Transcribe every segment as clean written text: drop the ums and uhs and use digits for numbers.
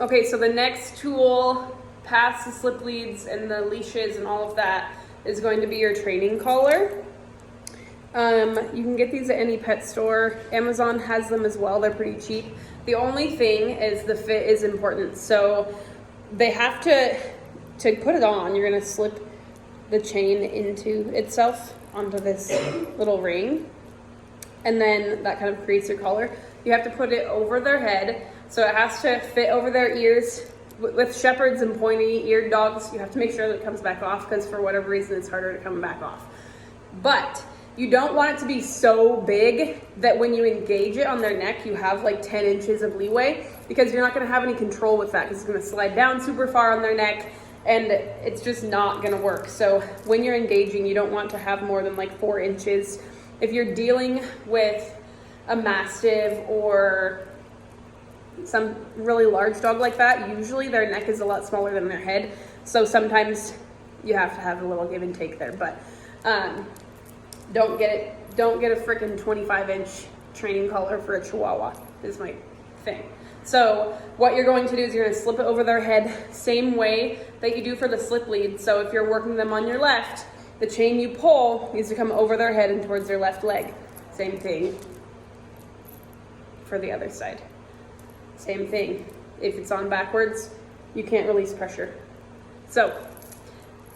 Okay, so the next tool past the slip leads and the leashes and all of that is going to be your training collar. You can get these at any pet store. Amazon has them as well. They're pretty cheap. The only thing is the fit is important. So they have to put it on, you're gonna slip the chain into itself onto this little ring. And then that kind of creates your collar. You have to put it over their head. So it has to fit over their ears. With shepherds and pointy-eared dogs, you have to make sure that it comes back off because for whatever reason, it's harder to come back off. But you don't want it to be so big that when you engage it on their neck, you have like 10 inches of leeway because you're not gonna have any control with that because it's gonna slide down super far on their neck and it's just not gonna work. So when you're engaging, you don't want to have more than like 4 inches. If you're dealing with a Mastiff or some really large dog like that, usually their neck is a lot smaller than their head. So sometimes you have to have a little give and take there, but don't get a freaking 25-inch training collar for a Chihuahua is my thing. So what you're going to do is you're going to slip it over their head, same way that you do for the slip lead. So if you're working them on your left, the chain you pull needs to come over their head and towards their left leg. Same thing for the other side. Same thing. If it's on backwards, you can't release pressure. So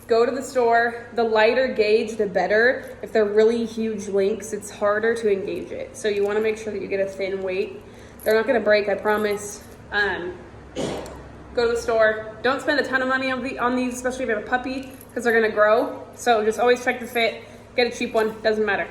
go to the store. The lighter gauge, the better. If they're really huge links, it's harder to engage it. So you want to make sure that you get a thin weight. They're not going to break, I promise. Go to the store. Don't spend a ton of money on these, especially if you have a puppy, because they're going to grow. So just always check the fit. Get a cheap one. Doesn't matter.